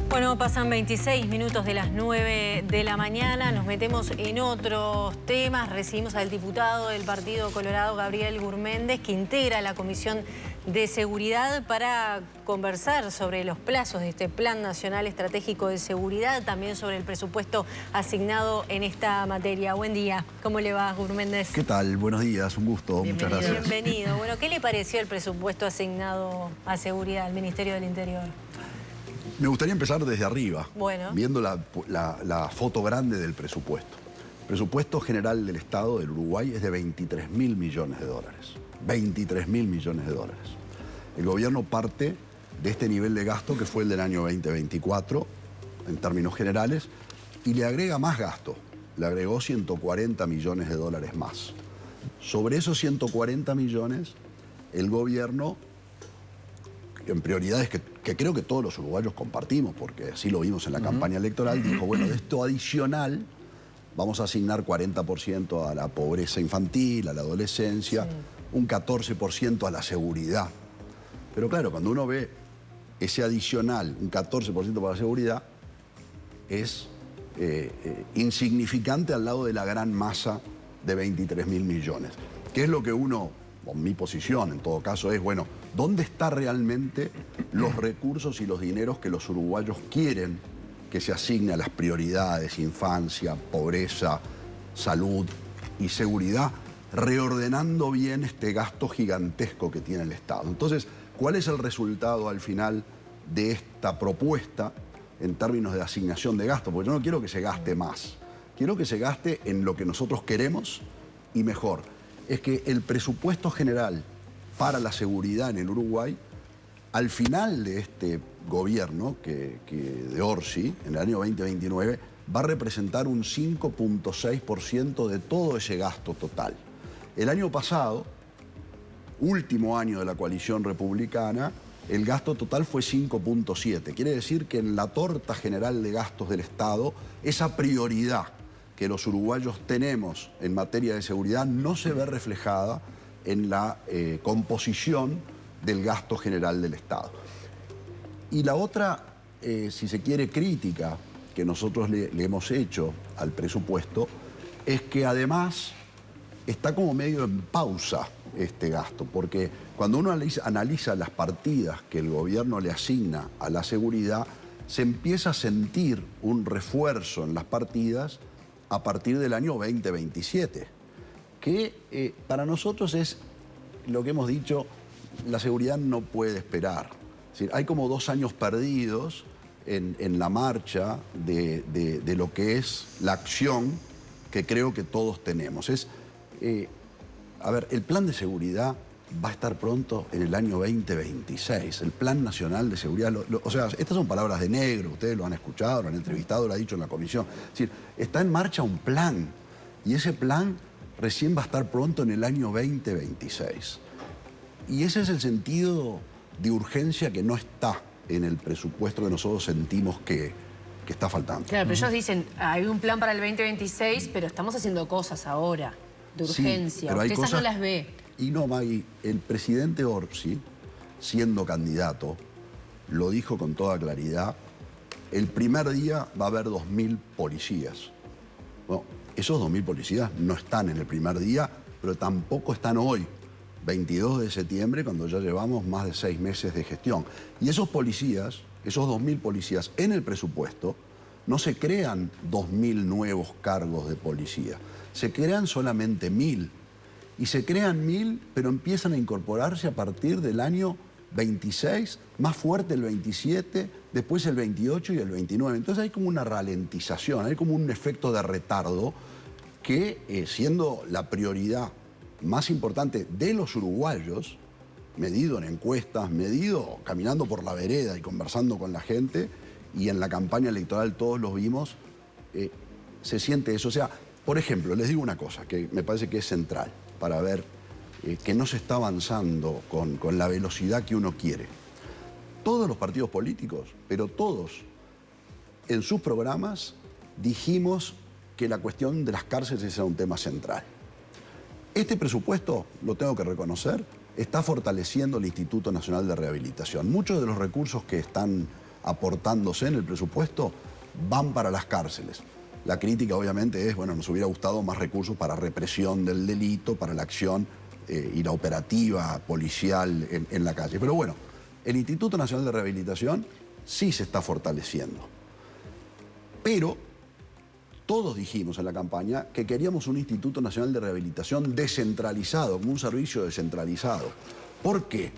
Bueno, pasan 26 minutos de las 9 de la mañana. Nos metemos en otros temas. Recibimos al diputado del Partido Colorado, Gabriel Gurméndez, que integra la Comisión de Seguridad para conversar sobre los plazos de este Plan Nacional Estratégico de Seguridad, también sobre el presupuesto asignado en esta materia. Buen día. ¿Cómo le va, Gurméndez? ¿Qué tal? Buenos días, un gusto. Bienvenido. Muchas gracias. Bienvenido. Bueno, ¿qué le pareció el presupuesto asignado a seguridad al Ministerio del Interior? Me gustaría empezar desde arriba, bueno, viendo la foto grande del presupuesto. El presupuesto general del Estado del Uruguay es de 23.000 millones de dólares. 23.000 millones de dólares. El gobierno parte de este nivel de gasto que fue el del año 2024, en términos generales, y le agrega más gasto. Le agregó 140 millones de dólares más. Sobre esos 140 millones, el gobierno, en prioridades que creo que todos los uruguayos compartimos, porque así lo vimos en la campaña electoral, dijo, bueno, de esto adicional vamos a asignar 40% a la pobreza infantil, a la adolescencia, sí, un 14% a la seguridad. Pero claro, cuando uno ve ese adicional, un 14% para la seguridad, es insignificante al lado de la gran masa de 23.000 millones. ¿Qué es lo que uno, o mi posición en todo caso, es, bueno, ¿dónde están realmente los recursos y los dineros que los uruguayos quieren que se asigne a las prioridades, infancia, pobreza, salud y seguridad, reordenando bien este gasto gigantesco que tiene el Estado? Entonces, ¿cuál es el resultado al final de esta propuesta en términos de asignación de gasto? Porque yo no quiero que se gaste más, quiero que se gaste en lo que nosotros queremos y mejor. Es que el presupuesto general para la seguridad en el Uruguay, al final de este gobierno de Orsi, en el año 2029, va a representar un 5.6% de todo ese gasto total. El año pasado, último año de la coalición republicana, el gasto total fue 5.7. Quiere decir que en la torta general de gastos del Estado, esa prioridad que los uruguayos tenemos en materia de seguridad no se ve reflejada en la composición del gasto general del Estado. Y la otra, si se quiere, crítica que nosotros le hemos hecho al presupuesto es que además está como medio en pausa este gasto, porque cuando uno analiza las partidas que el gobierno le asigna a la seguridad, se empieza a sentir un refuerzo en las partidas a partir del año 2027, que para nosotros es lo que hemos dicho, la seguridad no puede esperar. Es decir, hay como 2 años perdidos en la marcha de lo que es la acción que creo que todos tenemos. A ver, el plan de seguridad va a estar pronto en el año 2026, el Plan Nacional de Seguridad. O sea, estas son palabras de negro, ustedes lo han escuchado, lo han entrevistado, lo ha dicho en la comisión. Es decir, está en marcha un plan y ese plan recién va a estar pronto en el año 2026. Y ese es el sentido de urgencia que no está en el presupuesto que nosotros sentimos que está faltando. Claro, pero ellos dicen, hay un plan para el 2026, pero estamos haciendo cosas ahora, de urgencia. Sí, pero hay Usted esas cosas... no las ve. Y no, Maggie, el presidente Orsi, siendo candidato, lo dijo con toda claridad, el primer día va a haber 2.000 policías. Bueno, esos 2.000 policías no están en el primer día, pero tampoco están hoy, 22 de septiembre, cuando ya llevamos más de 6 meses de gestión. Y esos policías, esos 2.000 policías en el presupuesto, no se crean 2.000 nuevos cargos de policía, se crean solamente 1.000. Y se crean 1.000, pero empiezan a incorporarse a partir del año 26, más fuerte el 27, después el 28 y el 29. Entonces hay como una ralentización, hay como un efecto de retardo que, siendo la prioridad más importante de los uruguayos, medido en encuestas, medido caminando por la vereda y conversando con la gente, y en la campaña electoral todos los vimos, se siente eso. O sea, por ejemplo, les digo una cosa que me parece que es central para ver que no se está avanzando con la velocidad que uno quiere. Todos los partidos políticos, pero todos, en sus programas dijimos que la cuestión de las cárceles era un tema central. Este presupuesto, lo tengo que reconocer, está fortaleciendo el Instituto Nacional de Rehabilitación. Muchos de los recursos que están aportándose en el presupuesto van para las cárceles. La crítica obviamente es, bueno, nos hubiera gustado más recursos para represión del delito, para la acción y la operativa policial en la calle. Pero bueno, el Instituto Nacional de Rehabilitación sí se está fortaleciendo. Pero todos dijimos en la campaña que queríamos un Instituto Nacional de Rehabilitación descentralizado, como un servicio descentralizado. ¿Por qué?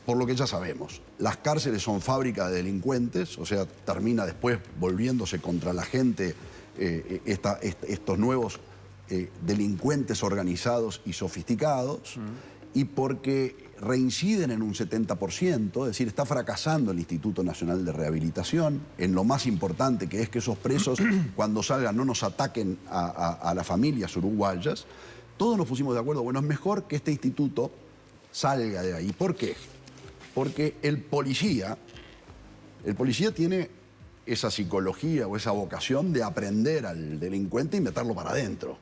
Por lo que ya sabemos. Las cárceles son fábrica de delincuentes, o sea, termina después volviéndose contra la gente estos nuevos delincuentes organizados y sofisticados, y porque reinciden en un 70%, es decir, está fracasando el Instituto Nacional de Rehabilitación en lo más importante, que es que esos presos cuando salgan no nos ataquen a las familias uruguayas. Todos nos pusimos de acuerdo, bueno, es mejor que este instituto salga de ahí. ¿Por qué? Porque el policía tiene esa psicología o esa vocación de aprender al delincuente y meterlo para adentro.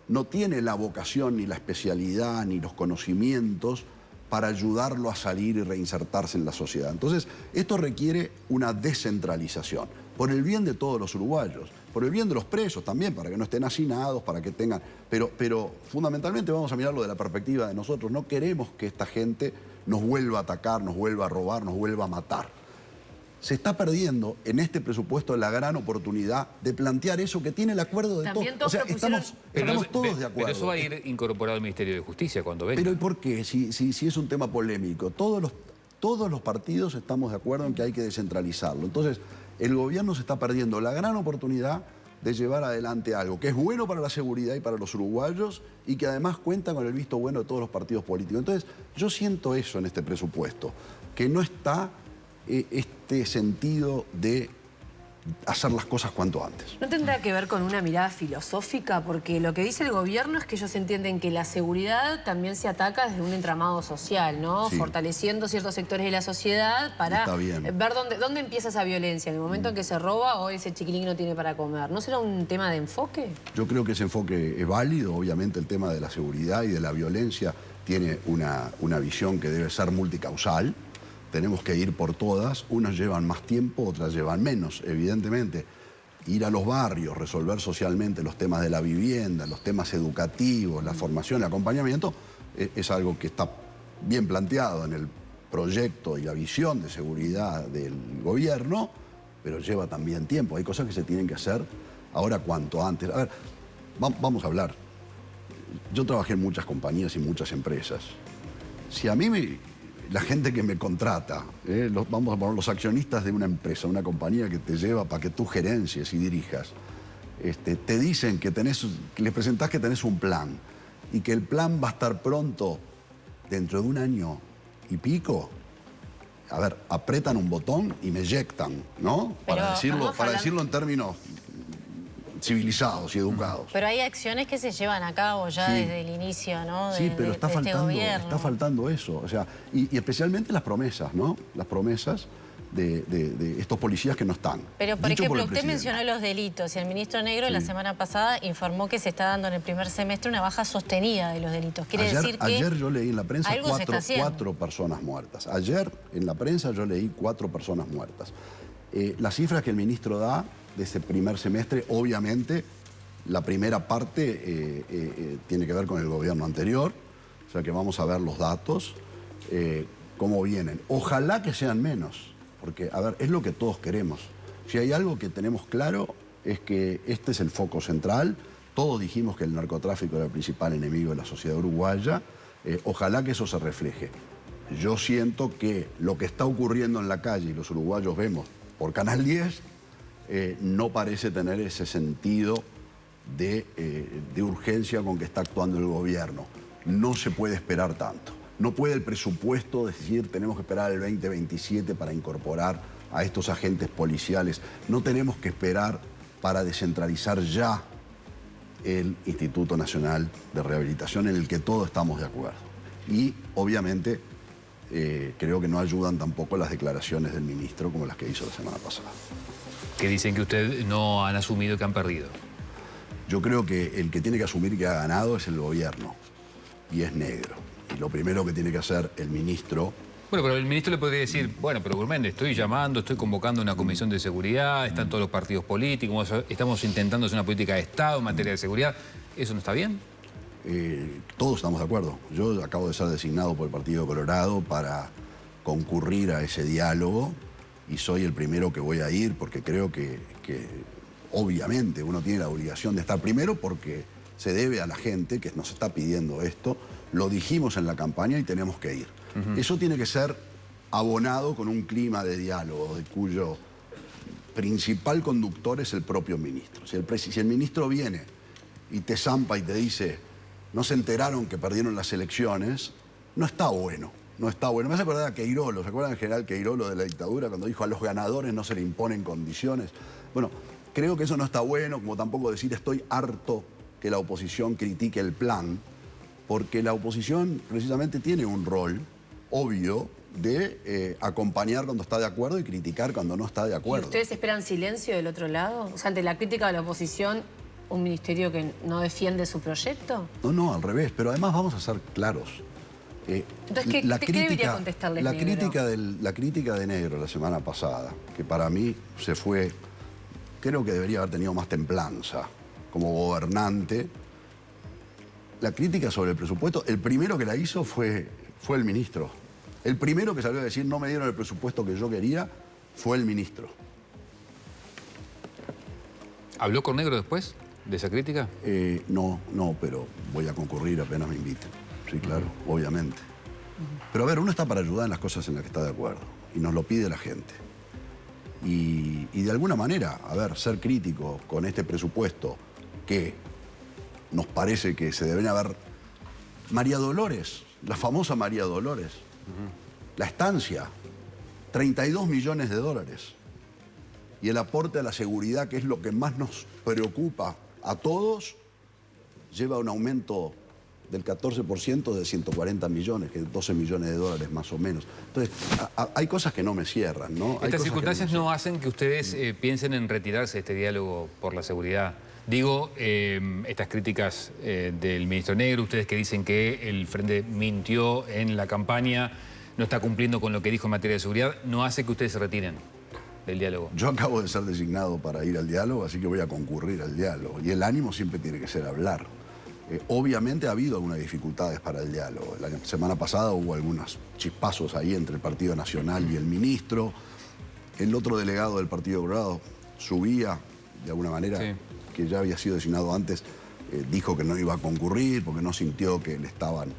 No tiene la vocación, ni la especialidad, ni los conocimientos para ayudarlo a salir y reinsertarse en la sociedad. Entonces, esto requiere una descentralización, por el bien de todos los uruguayos, por el bien de los presos también, para que no estén hacinados, para que tengan... Pero fundamentalmente vamos a mirarlo de la perspectiva de nosotros. No queremos que esta gente nos vuelva a atacar, nos vuelva a robar, nos vuelva a matar. Se está perdiendo en este presupuesto la gran oportunidad de plantear eso que tiene el acuerdo de todos. O sea, estamos todos de acuerdo. Pero eso va a ir incorporado al Ministerio de Justicia cuando venga. Pero ¿y por qué? Si es un tema polémico. Todos los partidos estamos de acuerdo en que hay que descentralizarlo. Entonces, el gobierno se está perdiendo la gran oportunidad de llevar adelante algo que es bueno para la seguridad y para los uruguayos y que además cuenta con el visto bueno de todos los partidos políticos. Entonces, yo siento eso en este presupuesto, que no está este sentido de hacer las cosas cuanto antes. ¿No tendrá que ver con una mirada filosófica? Porque lo que dice el gobierno es que ellos entienden que la seguridad también se ataca desde un entramado social, ¿no? Sí. Fortaleciendo ciertos sectores de la sociedad para ver dónde empieza esa violencia, en el momento en que se roba o ese chiquilín no tiene para comer. ¿No será un tema de enfoque? Yo creo que ese enfoque es válido. Obviamente el tema de la seguridad y de la violencia tiene una visión que debe ser multicausal. Tenemos que ir por todas, unas llevan más tiempo, otras llevan menos, evidentemente. Ir a los barrios, resolver socialmente los temas de la vivienda, los temas educativos, la formación, el acompañamiento, es algo que está bien planteado en el proyecto y la visión de seguridad del gobierno, pero lleva también tiempo. Hay cosas que se tienen que hacer ahora cuanto antes. A ver, vamos a hablar. Yo trabajé en muchas compañías y muchas empresas. Si a mí la gente que me contrata, vamos a poner los accionistas de una empresa, una compañía que te lleva para que tú gerencies y dirijas, te dicen que les presentás que tenés un plan y que el plan va a estar pronto dentro de un año y pico. A ver, apretan un botón y me eyectan, ¿no? Para decirlo en términos civilizados y educados. Pero hay acciones que se llevan a cabo ya desde el inicio, ¿no? Sí, pero está faltando eso. O sea, y especialmente las promesas, ¿no? Las promesas de estos policías que no están. Pero, por ejemplo, usted mencionó los delitos y el ministro Negro la semana pasada informó que se está dando en el primer semestre una baja sostenida de los delitos. Quiere decir que ayer yo leí en la prensa cuatro personas muertas. Ayer en la prensa yo leí 4 personas muertas. Las cifras que el ministro da de ese primer semestre, obviamente, la primera parte tiene que ver con el gobierno anterior, o sea que vamos a ver los datos, cómo vienen. Ojalá que sean menos, porque, a ver, es lo que todos queremos. Si hay algo que tenemos claro, es que este es el foco central. Todos dijimos que el narcotráfico era el principal enemigo de la sociedad uruguaya. Ojalá que eso se refleje. Yo siento que lo que está ocurriendo en la calle y los uruguayos vemos por Canal 10, no parece tener ese sentido de urgencia con que está actuando el gobierno. No se puede esperar tanto. No puede el presupuesto decir tenemos que esperar el 2027 para incorporar a estos agentes policiales. No tenemos que esperar para descentralizar ya el Instituto Nacional de Rehabilitación, en el que todos estamos de acuerdo. Y obviamente creo que no ayudan tampoco las declaraciones del ministro como las que hizo la semana pasada. Que dicen que ustedes no han asumido que han perdido. Yo creo que el que tiene que asumir que ha ganado es el gobierno, y es Negro. Y lo primero que tiene que hacer el ministro Bueno, pero el ministro le podría decir, bueno, pero Gurméndez, estoy llamando, estoy convocando una comisión de seguridad, están todos los partidos políticos, estamos intentando hacer una política de Estado en materia de seguridad. ¿Eso no está bien? Todos estamos de acuerdo. Yo acabo de ser designado por el Partido Colorado para concurrir a ese diálogo y soy el primero que voy a ir porque creo que obviamente uno tiene la obligación de estar primero porque se debe a la gente que nos está pidiendo esto. Lo dijimos en la campaña y tenemos que ir. Eso tiene que ser abonado con un clima de diálogo de cuyo principal conductor es el propio ministro. Si el ministro viene y te zampa y te dice no se enteraron que perdieron las elecciones, no está bueno. No está bueno. Me hace acordar a Queirolo. ¿Se acuerdan del general Queirolo de la dictadura cuando dijo a los ganadores no se le imponen condiciones? Bueno, creo que eso no está bueno, como tampoco decir estoy harto que la oposición critique el plan, porque la oposición precisamente tiene un rol obvio de acompañar cuando está de acuerdo y criticar cuando no está de acuerdo. ¿Y ustedes esperan silencio del otro lado? O sea, ante la crítica de la oposición, ¿un ministerio que no defiende su proyecto? No, al revés. Pero además vamos a ser claros. Entonces, ¿qué debería contestarles la Negro? La crítica de Negro la semana pasada, que para mí se fue, creo que debería haber tenido más templanza como gobernante. La crítica sobre el presupuesto, el primero que la hizo fue el ministro. El primero que salió a decir no me dieron el presupuesto que yo quería fue el ministro. ¿Habló con Negro después de esa crítica? No, pero voy a concurrir apenas me inviten. Sí, claro, obviamente. Pero a ver, uno está para ayudar en las cosas en las que está de acuerdo. Y nos lo pide la gente. Y de alguna manera, a ver, ser crítico con este presupuesto que nos parece que se deben haber... María Dolores, la famosa María Dolores. La estancia, 32 millones de dólares. Y el aporte a la seguridad, que es lo que más nos preocupa a todos, lleva un aumento del 14% de 140 millones, que es 12 millones de dólares más o menos. Entonces, hay cosas que no me cierran, ¿no? Estas circunstancias no hacen que ustedes piensen en retirarse de este diálogo por la seguridad. Digo, estas críticas del ministro Negro, ustedes que dicen que el Frente mintió en la campaña, no está cumpliendo con lo que dijo en materia de seguridad, no hace que ustedes se retiren del diálogo. Yo acabo de ser designado para ir al diálogo, así que voy a concurrir al diálogo. Y el ánimo siempre tiene que ser hablar. Obviamente ha habido algunas dificultades para el diálogo. La semana pasada hubo algunos chispazos ahí entre el Partido Nacional y el ministro. El otro delegado del Partido Colorado subía, de alguna manera, sí, que ya había sido designado antes, dijo que no iba a concurrir porque no sintió que le estaban,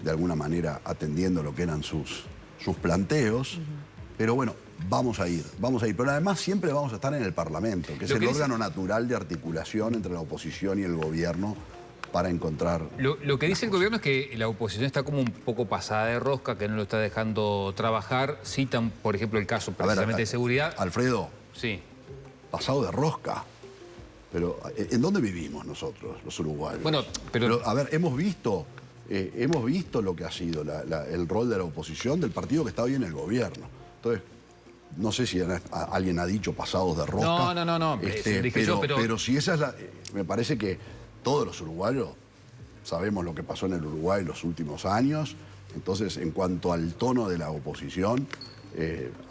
de alguna manera, atendiendo lo que eran sus planteos. Pero bueno, vamos a ir. Pero además siempre vamos a estar en el Parlamento, que es el órgano natural de articulación entre la oposición y el gobierno para encontrar... Lo que dice el gobierno es que la oposición está como un poco pasada de rosca, que no lo está dejando trabajar. Citan, por ejemplo, el caso precisamente de seguridad. Alfredo, sí, pasado de rosca. Pero ¿en dónde vivimos nosotros, los uruguayos? Bueno, pero a ver, hemos visto lo que ha sido el rol de la oposición del partido que está hoy en el gobierno. Entonces, no sé si alguien ha dicho pasados de rosca. No. Pero si esa es la... me parece que todos los uruguayos sabemos lo que pasó en el Uruguay en los últimos años. Entonces, en cuanto al tono de la oposición,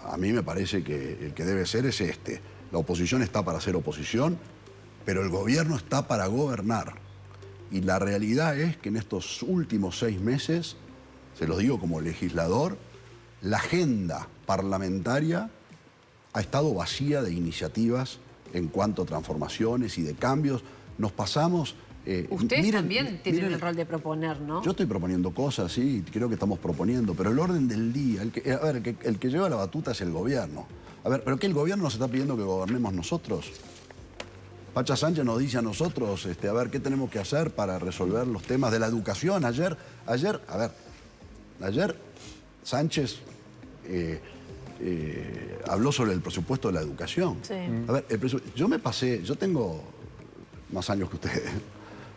a mí me parece que el que debe ser es este. La oposición está para ser oposición, pero el gobierno está para gobernar. Y la realidad es que en estos últimos 6 meses, se los digo como legislador, la agenda parlamentaria ha estado vacía de iniciativas en cuanto a transformaciones y de cambios. Nos pasamos... Ustedes también tienen el rol de proponer, ¿no? Yo estoy proponiendo cosas, sí, creo que estamos proponiendo, pero el orden del día, el que lleva la batuta es el gobierno. A ver, ¿pero qué el gobierno nos está pidiendo que gobernemos nosotros? Pacha Sánchez nos dice a nosotros, a ver, ¿qué tenemos que hacer para resolver los temas de la educación? Ayer Sánchez habló sobre el presupuesto de la educación. Sí. A ver, yo tengo más años que ustedes.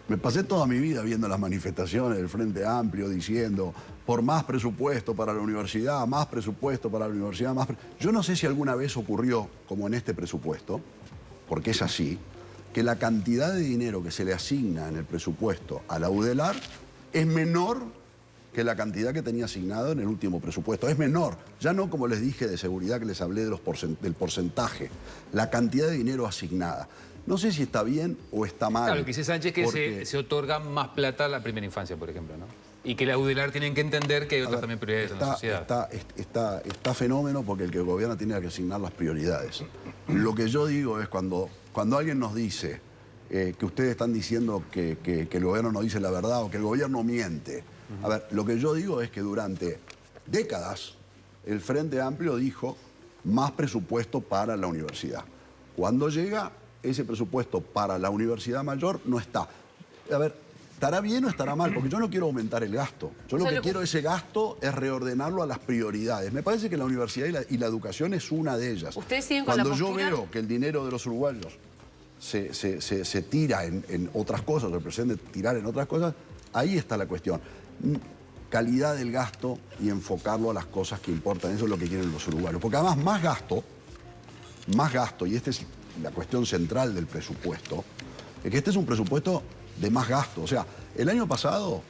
Me pasé toda mi vida viendo las manifestaciones del Frente Amplio diciendo por más presupuesto para la universidad, más presupuesto para la universidad, más... Yo no sé si alguna vez ocurrió, como en este presupuesto, porque es así, que la cantidad de dinero que se le asigna en el presupuesto a la UDELAR es menor que la cantidad que tenía asignado en el último presupuesto. Es menor, ya no como les dije de seguridad que les hablé de del porcentaje, la cantidad de dinero asignada. No sé si está bien o está mal. Claro, lo que dice Sánchez es que se otorga más plata a la primera infancia, por ejemplo, ¿no? Y que la UDELAR tienen que entender que hay otras también prioridades en la sociedad. Está fenómeno porque el que gobierna tiene que asignar las prioridades. Lo que yo digo es cuando alguien nos dice que ustedes están diciendo que el gobierno no dice la verdad o que el gobierno miente. A ver, lo que yo digo es que durante décadas el Frente Amplio dijo más presupuesto para la universidad. Cuando llega ese presupuesto para la universidad mayor, no está. A ver, ¿estará bien o estará mal? Porque yo no quiero aumentar el gasto. Yo lo que quiero ese gasto es reordenarlo a las prioridades. Me parece que la universidad y la educación es una de ellas. ¿Ustedes siguen con la postura? Cuando yo veo que el dinero de los uruguayos se tira en otras cosas, o el presidente tirar en otras cosas, ahí está la cuestión. Calidad del gasto y enfocarlo a las cosas que importan. Eso es lo que quieren los uruguayos. Porque además más gasto, y esta es la cuestión central del presupuesto, es que este es un presupuesto de más gasto. O sea, el año pasado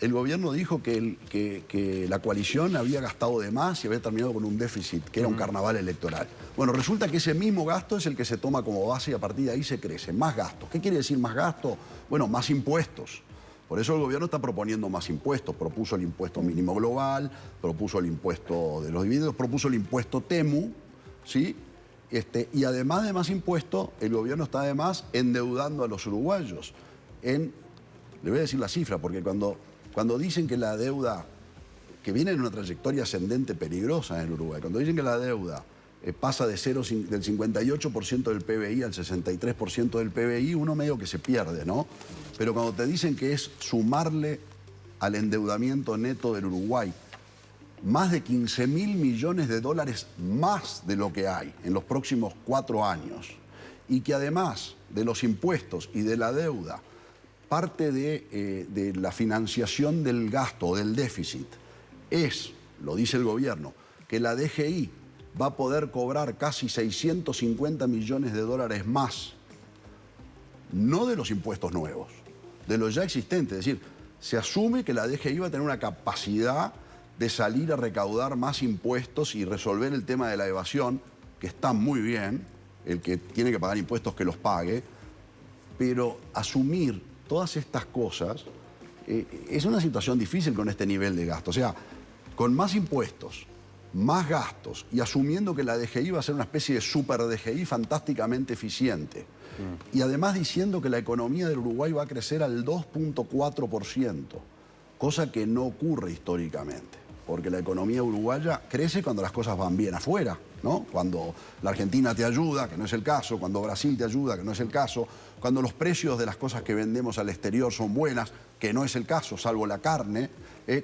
el gobierno dijo que la coalición había gastado de más y había terminado con un déficit, que era un carnaval electoral. Bueno, resulta que ese mismo gasto es el que se toma como base y a partir de ahí se crece. Más gasto. ¿Qué quiere decir más gasto? Bueno, más impuestos. Por eso el gobierno está proponiendo más impuestos. Propuso el impuesto mínimo global, propuso el impuesto de los dividendos, propuso el impuesto TEMU, ¿sí? Y además de más impuestos, el gobierno está además endeudando a los uruguayos. Le voy a decir la cifra, porque cuando dicen que la deuda, que viene en una trayectoria ascendente peligrosa en el Uruguay, cuando dicen que la deuda pasa del 58% del PBI al 63% del PBI, uno medio que se pierde, ¿no? Pero cuando te dicen que es sumarle al endeudamiento neto del Uruguay más de 15.000 millones de dólares más de lo que hay en los próximos 4 años, y que además de los impuestos y de la deuda, parte de la financiación del gasto o del déficit es, lo dice el gobierno, que la DGI va a poder cobrar casi 650 millones de dólares más, no de los impuestos nuevos, de los ya existentes. Es decir, se asume que la DGI va a tener una capacidad de salir a recaudar más impuestos y resolver el tema de la evasión, que está muy bien, el que tiene que pagar impuestos que los pague, pero asumir todas estas cosas es una situación difícil con este nivel de gasto. O sea, con más impuestos, más gastos y asumiendo que la DGI va a ser una especie de super DGI fantásticamente eficiente. Y además diciendo que la economía del Uruguay va a crecer al 2.4%, cosa que no ocurre históricamente. Porque la economía uruguaya crece cuando las cosas van bien afuera, ¿no? Cuando la Argentina te ayuda, que no es el caso, cuando Brasil te ayuda, que no es el caso, cuando los precios de las cosas que vendemos al exterior son buenas, que no es el caso, salvo la carne,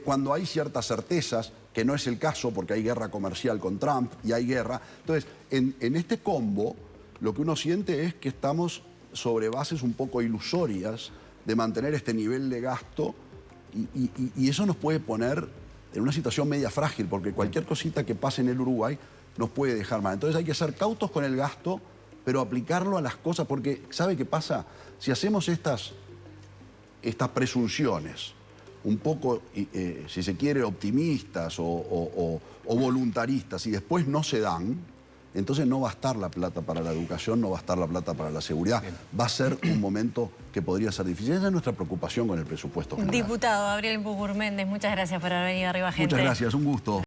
cuando hay ciertas certezas, que no es el caso porque hay guerra comercial con Trump y hay guerra. Entonces, en este combo, lo que uno siente es que estamos sobre bases un poco ilusorias de mantener este nivel de gasto y eso nos puede poner en una situación media frágil, porque cualquier cosita que pase en el Uruguay nos puede dejar mal. Entonces hay que ser cautos con el gasto, pero aplicarlo a las cosas, porque ¿sabe qué pasa? Si hacemos estas presunciones un poco, si se quiere, optimistas o voluntaristas, y después no se dan, entonces no va a estar la plata para la educación, no va a estar la plata para la seguridad. Bien. Va a ser un momento que podría ser difícil. Esa es nuestra preocupación con el presupuesto general. Diputado Gabriel Gurméndez, muchas gracias por haber venido a Arriba Gente. Muchas gracias, un gusto.